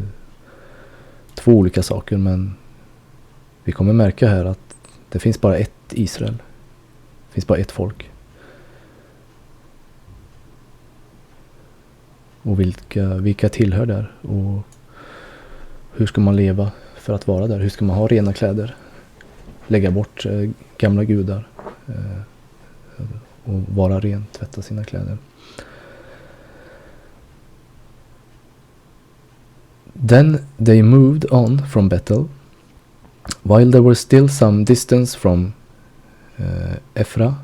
två olika saker, men vi kommer märka här att det finns bara ett Israel. Det finns bara ett folk. Och vilka tillhör där? Och hur ska man leva för att vara där? Hur ska man ha rena kläder? Lägga bort gamla gudar. Och vara ren, tvätta sina kläder. Then they moved on from Bethel, while there were still some distance from Ephra.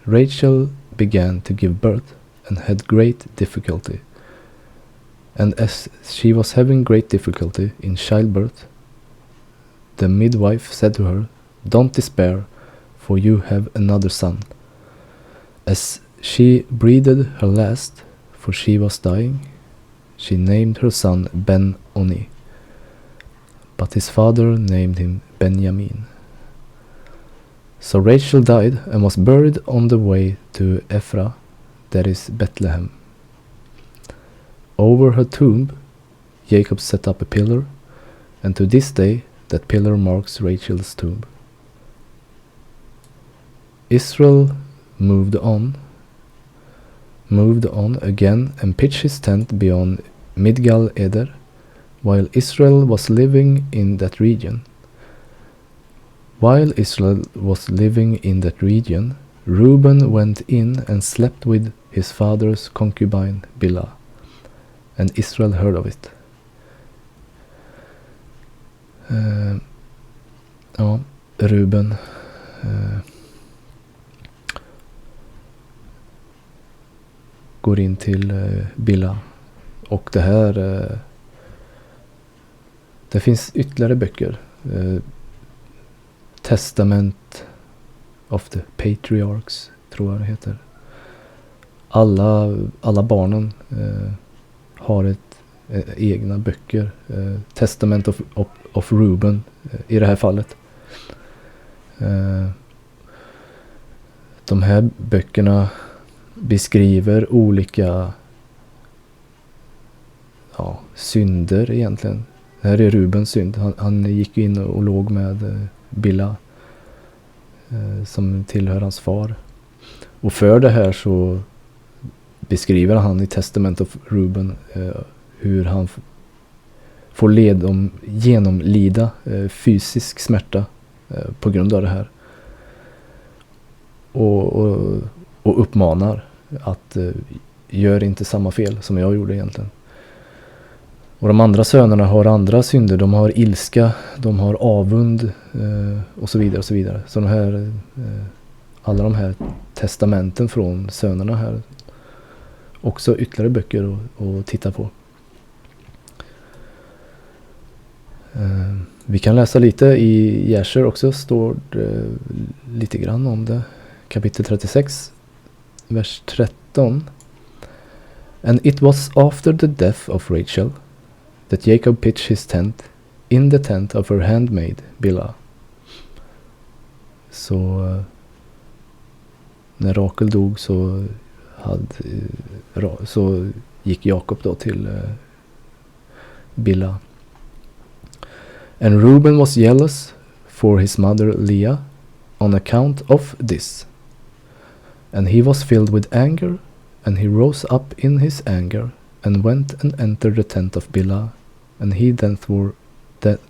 Rachel began to give birth and had great difficulty. And as she was having great difficulty in childbirth, the midwife said to her, "Don't despair, for you have another son." As she breathed her last, for she was dying, she named her son Ben-Oni, but his father named him Benjamin. So Rachel died and was buried on the way to Ephra, that is Bethlehem. Over her tomb, Jacob set up a pillar, and to this day that pillar marks Rachel's tomb. Israel moved on again and pitched his tent beyond Midgal Eder, while Israel was living in that region. While Israel was living in that region, Reuben went in and slept with his father's concubine Bilhah, and Israel heard of it. Reuben går in till Bilhah. Och det här det finns ytterligare böcker. Testament of the Patriarchs, tror jag det heter. Alla barnen har egna böcker. Testament of Reuben i det här fallet. De här böckerna beskriver olika synder egentligen. Det här är Rubens synd. Han gick in och låg med Bilhah som tillhör hans far. Och för det här så beskriver han i Testament of Reuben hur han får genomlida fysisk smärta på grund av det här. Och uppmanar att gör inte samma fel som jag gjorde egentligen. Och de andra sönerna har andra synder. De har ilska, de har avund och så vidare och så vidare. Så alla de här testamenten från sönerna här. Också ytterligare böcker att titta på. Vi kan läsa lite i Jasher också. Står det lite grann om det. Kapitel 36, vers 13. And it was after the death of Rachel that Jacob pitched his tent in the tent of her handmaid Bilhah. Så när Rachel dog så gick Jakob då till Bilhah. And Reuben was jealous for his mother Leah on account of this. And he was filled with anger, and he rose up in his anger, and went and entered the tent of Bilhah, and he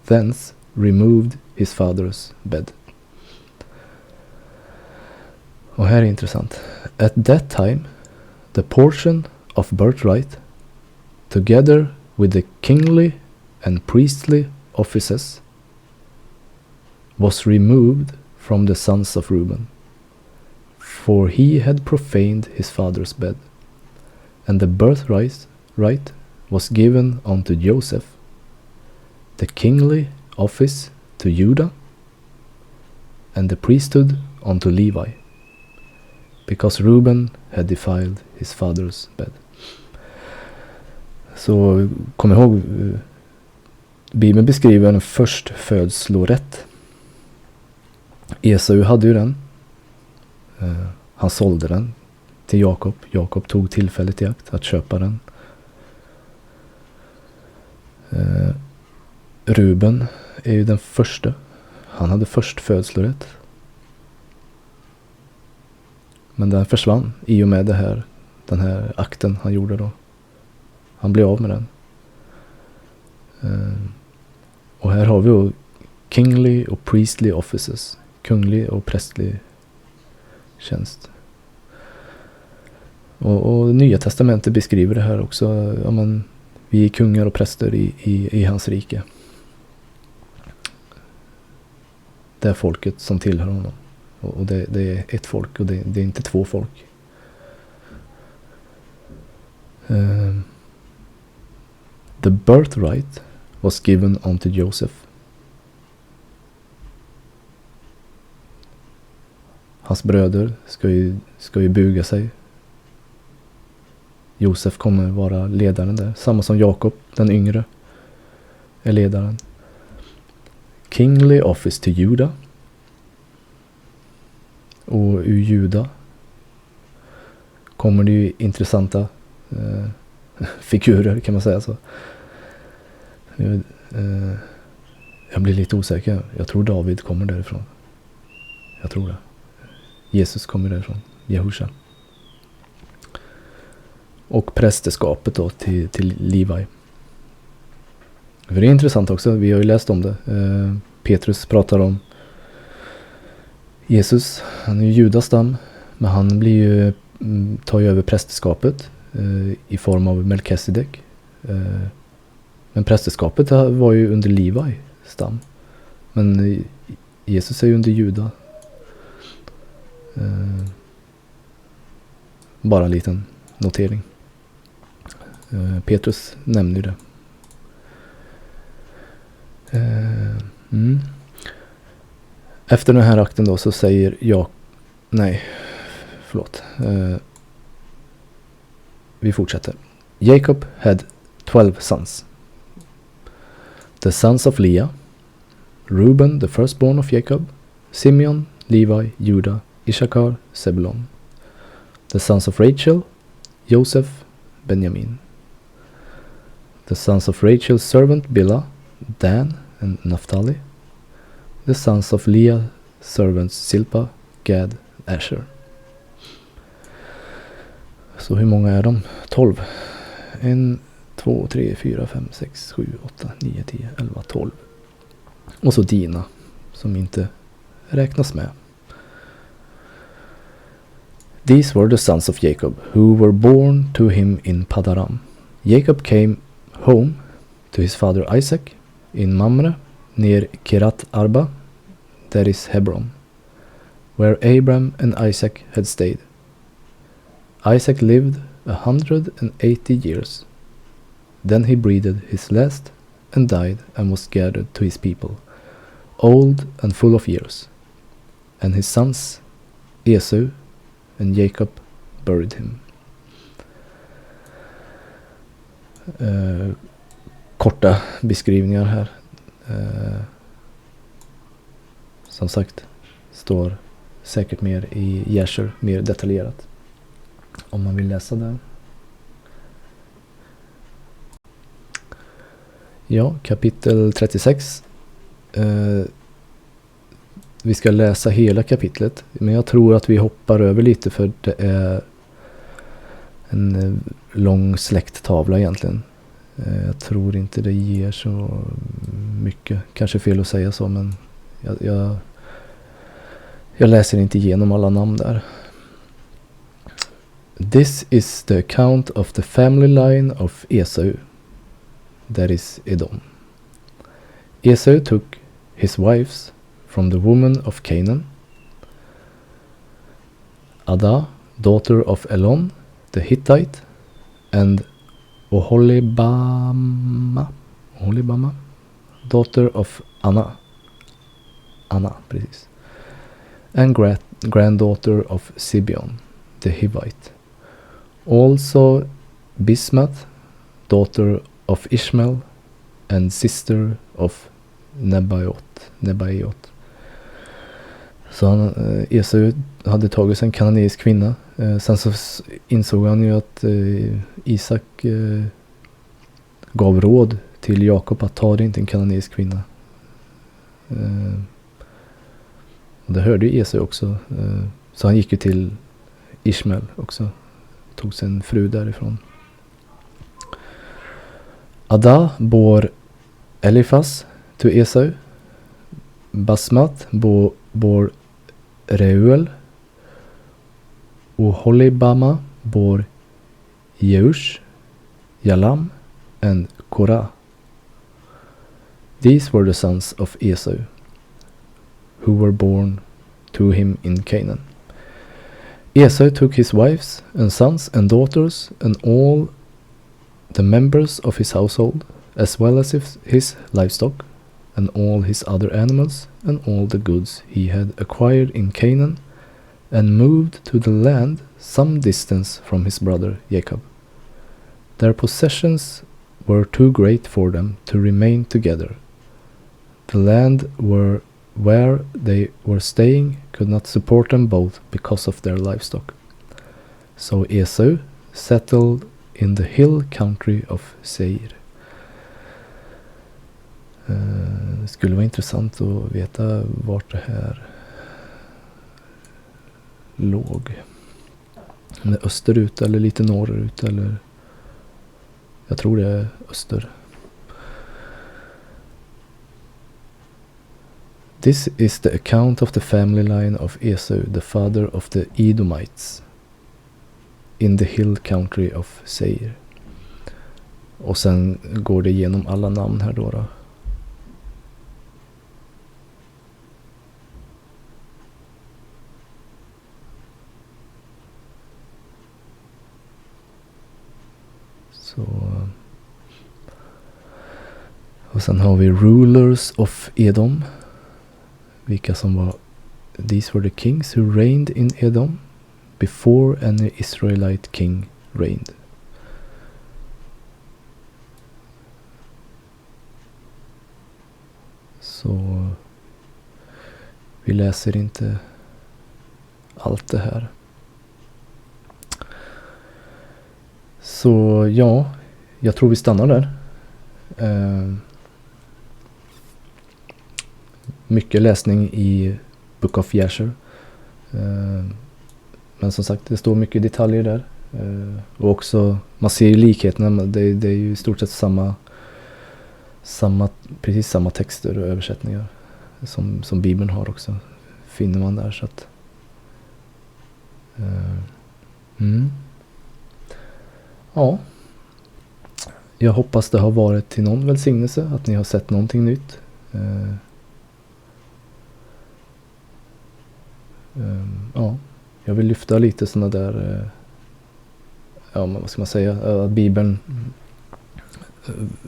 thence removed his father's bed. Och här är intressant. At that time, the portion of birthright, together with the kingly and priestly offices, was removed from the sons of Reuben. For he had profaned his father's bed, and the birthright was given unto Joseph, the kingly office to Judah, and the priesthood unto Levi, because Reuben had defiled his father's bed. Så kom ihåg, Bibeln beskriver en förstfödslorätt. Esau hade ju den. Han sålde den till Jakob. Jakob tog tillfället i akt att köpa den. Ruben är ju den första. Han hade först födslorätt. Men den försvann i och med den här akten han gjorde då. Han blev av med den. Och här har vi då kingly och priestly offices. Kunglig och prästlig tjänst. Och Nya testamentet beskriver det här också. Ja, men, vi är kungar och präster i hans rike. Det är folket som tillhör honom. Och det är ett folk och det är inte två folk. The birthright was given unto Joseph. Hans bröder ska ju buga sig. Josef kommer vara ledaren där. Samma som Jakob, den yngre, är ledaren. Kingly office to Juda. Och ur Juda kommer det ju intressanta figurer, kan man säga så. Jag blir lite osäker. Jag tror David kommer därifrån. Jag tror det. Jesus kommer därifrån. Jehusha. Och prästerskapet då till Levi. För det är intressant också. Vi har ju läst om det. Petrus pratar om Jesus. Han är ju Judas stam. Men han tar ju över prästerskapet i form av Melkisedek. Men prästerskapet var ju under Levi stam. Men Jesus är ju under Juda. Bara en liten notering. Petrus nämner ju det. Efter den här akten då så säger vi fortsätter. Jacob had 12 sons. The sons of Leah, Reuben, the firstborn of Jacob, Simeon, Levi, Judah, Issachar, Zebulon. The sons of Rachel, Joseph, Benjamin. The sons of Rachel's servant Bilhah, Dan and Naphtali. The sons of Leah's servants Silpa, Gad, Asher. Så hur många är de? 12. 1, 2, 3, 4, 5, 6, 7, 8, 9, 10, 11, 12. Och så Dina som inte räknas med. These were the sons of Jacob, who were born to him in Padaram. Jacob came home to his father Isaac in Mamre, near Kirat Arba, that is Hebron, where Abraham and Isaac had stayed. Isaac lived 180 years. Then he breathed his last and died and was gathered to his people, old and full of years. And his sons, Esau and Jacob, buried him. Korta beskrivningar här. Som sagt, står säkert mer i Jasher, mer detaljerat. Om man vill läsa där. Ja, kapitel 36. Vi ska läsa hela kapitlet. Men jag tror att vi hoppar över lite för det är en lång släkttavla egentligen. Jag tror inte det ger så mycket. Kanske fel att säga så, men jag läser inte igenom alla namn där. This is the account of the family line of Esau, that is Edom. Esau took his wives from the woman of Canaan, Ada, daughter of Elon, the Hittite, and Oholibama, daughter of Anna, precis, and granddaughter of Sibeon, the Hivite. Also Bismath, daughter of Ishmael, and sister of Nebaiot. Så Esau hade tagit sig en kananeisk kvinna. Sen så insåg han ju att Isak gav råd till Jakob att ta det inte en kananeisk kvinna. Och det hörde ju Esau också. Så han gick ju till Ishmael också. Tog sig en fru därifrån. Ada bor Elifas till Esau. Basmat bor Reuel. Och Holibama bor Jeush, Jalam and Korah. These were the sons of Esau, who were born to him in Canaan. Esau took his wives and sons and daughters and all the members of his household, as well as his livestock, and all his other animals, and all the goods he had acquired in Canaan, and moved to the land some distance from his brother Jacob. Their possessions were too great for them to remain together. The land where they were staying could not support them both because of their livestock. So Esau settled in the hill country of Seir. Det skulle vara intressant att veta vart det här låg. Om det är österut eller lite norrut, eller jag tror det är öster. This is the account of the family line of Esau, the father of the Edomites, in the hill country of Seir. Och sen går det igenom alla namn här då. Så. Och sen har vi rulers of Edom. Vilka som var. These were the kings who reigned in Edom before any Israelite king reigned. Så vi läser inte allt det här. Så ja, jag tror vi stannar där. Mycket läsning i Book of Jasher. Men som sagt, det står mycket detaljer där. Och också, man ser ju likheterna. Det är ju i stort sett precis samma texter och översättningar som Bibeln har också. Finner man där, så att ja. Jag hoppas det har varit till någon välsignelse, att ni har sett någonting nytt. Ja, jag vill lyfta lite såna där, ja, men vad ska man säga, Bibeln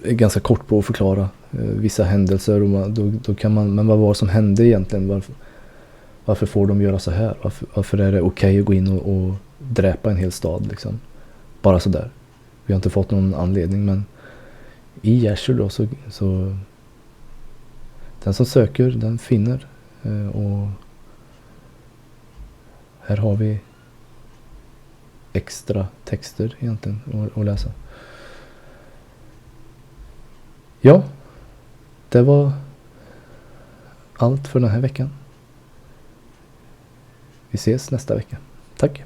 är ganska kort på att förklara vissa händelser, och då kan man, men vad var det som hände egentligen? Varför får de göra så här? Varför är det okej att gå in och dräpa en hel stad liksom? Bara så där. Vi har inte fått någon anledning, men i Jasher då så den som söker, den finner, och här har vi extra texter egentligen att läsa. Ja, det var allt för den här veckan. Vi ses nästa vecka. Tack!